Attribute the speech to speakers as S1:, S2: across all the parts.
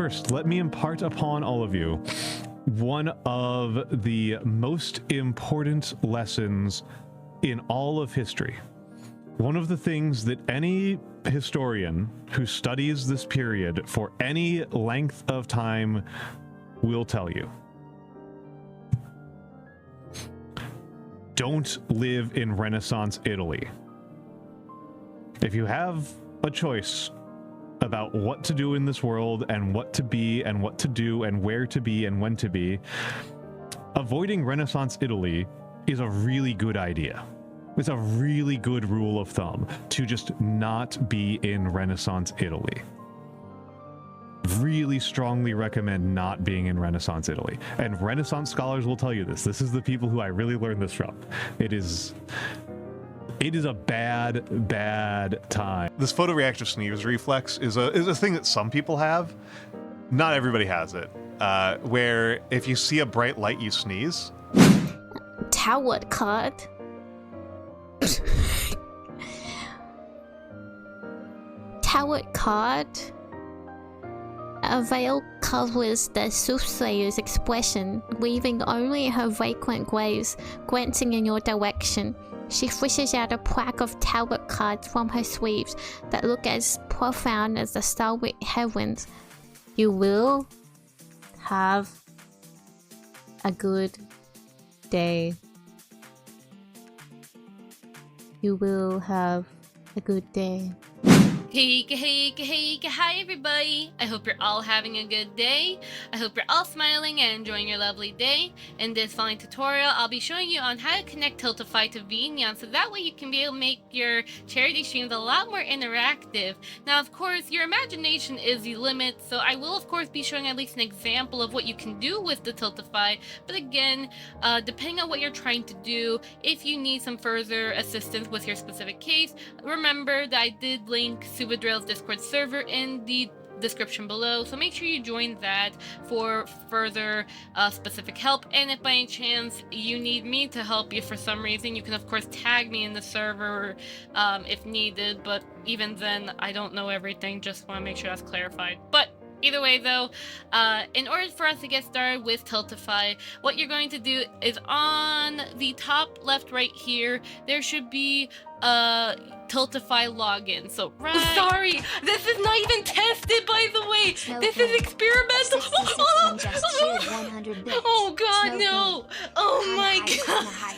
S1: first, let me impart upon all of you one of the most important lessons in all of history. One of the things that any historian who studies this period for any length of time will tell you. Don't live in Renaissance Italy. If you have a choice about what to do in this world and what to be and what to do and where to be and when to be, avoiding Renaissance Italy is a really good idea. It's a really good rule of thumb to just not be in Renaissance Italy. Really strongly recommend not being in Renaissance Italy. And Renaissance scholars will tell you this. This is the people who I really learned this from. It is a bad time. This photoreactive sneeze reflex is a thing that some people have. Not everybody has it. Where if you see a bright light, you sneeze.
S2: Tower card. Tower card. A veil covers the Soothsayer's expression, weaving only her vacant gaze, glancing in your direction. She fishes out a pack of tarot cards from her sleeves that look as profound as the starlit heavens. You will have a good day. You will have a good day.
S3: Hey, hi everybody! I hope you're all having a good day. I hope you're all smiling and enjoying your lovely day. In this following tutorial, I'll be showing you on how to connect Tiltify to Vneon, so that way you can be able to make your charity streams a lot more interactive. Now, of course, your imagination is the limit, so I will of course be showing at least an example of what you can do with the Tiltify. But again, depending on what you're trying to do, if you need some further assistance with your specific case, remember that I did link Vtuber's Discord server in the description below, so make sure you join that for further specific help. And if by any chance you need me to help you for some reason, you can of course tag me in the server if needed, but even then I don't know everything, just want to make sure that's clarified. But either way though, in order for us to get started with Tiltify, what you're going to do is on the top left right here, there should be a Tiltify login. So sorry, this is not even tested, by the way. This is experimental. Oh god, no. Oh my god.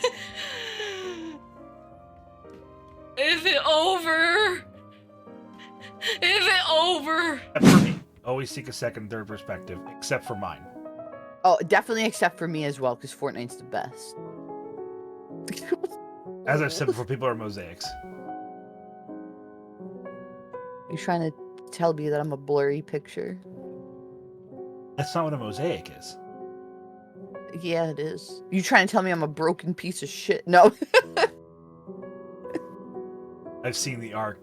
S3: Is it over? Is it over?
S4: For me, always seek a second, third perspective, except for mine.
S5: Oh, definitely except for me as well, because Fortnite's the best.
S4: As I've said before, people are mosaics.
S5: You're trying to tell me that I'm a blurry picture?
S4: That's not what a mosaic is.
S5: Yeah, it is. You trying to tell me I'm a broken piece of shit? No.
S4: I've seen the art.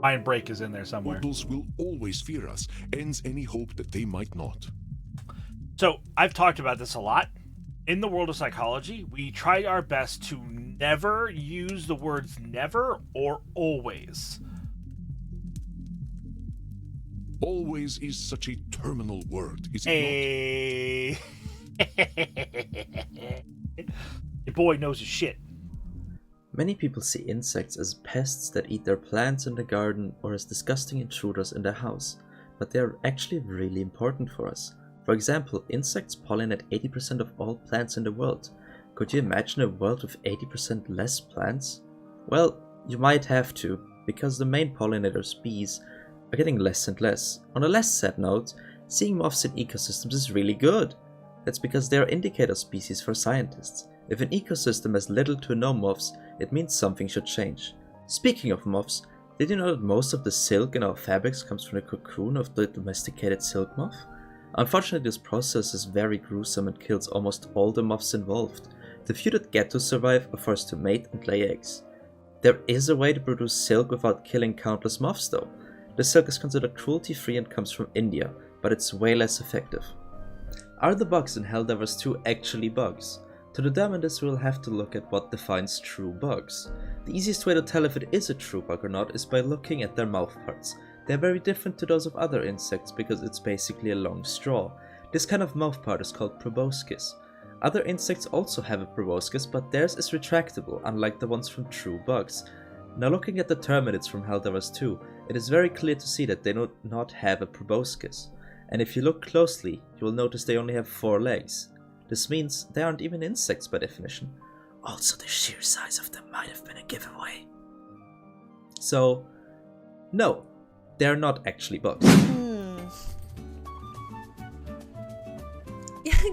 S4: Mind break is in there somewhere.
S6: Mortals will always fear us, ends any hope that they might not.
S4: So, I've talked about this a lot. In the world of psychology, we try our best to never use the words never or always.
S6: Always is such a terminal word, is it
S4: not? Your boy knows his shit.
S7: Many people see insects as pests that eat their plants in the garden or as disgusting intruders in their house, but they are actually really important for us. For example, insects pollinate 80% of all plants in the world. Could you imagine a world with 80% less plants? Well, you might have to, because the main pollinators, bees, are getting less and less. On a less sad note, seeing moths in ecosystems is really good. That's because they are indicator species for scientists. If an ecosystem has little to no moths, it means something should change. Speaking of moths, did you know that most of the silk in our fabrics comes from the cocoon of the domesticated silk moth? Unfortunately, this process is very gruesome and kills almost all the moths involved. The few that get to survive are forced to mate and lay eggs. There is a way to produce silk without killing countless moths though. The silk is considered cruelty-free and comes from India, but it's way less effective. Are the bugs in Helldivers 2 actually bugs? To determine this, we'll have to look at what defines true bugs. The easiest way to tell if it is a true bug or not is by looking at their mouth parts. They're very different to those of other insects because it's basically a long straw. This kind of mouthpart is called proboscis. Other insects also have a proboscis, but theirs is retractable, unlike the ones from true bugs. Now looking at the termitids from Helldivers 2, it is very clear to see that they do not have a proboscis. And if you look closely, you will notice they only have 4 legs. This means they aren't even insects by definition. Also, the sheer size of them might have been a giveaway. So, no, they are not actually bugs.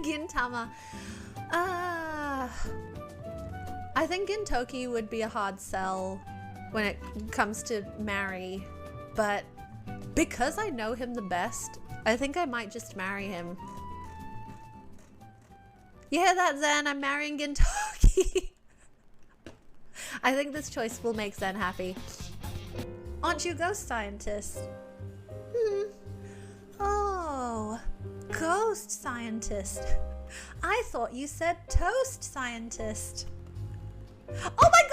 S8: Gintama. I think Gintoki would be a hard sell when it comes to marry, but because I know him the best, I think I might just marry him. You hear that, Zen? I'm marrying Gintoki. I think this choice will make Zen happy. Aren't you a ghost scientist? Oh, ghost scientist. I thought you said toast scientist. Oh my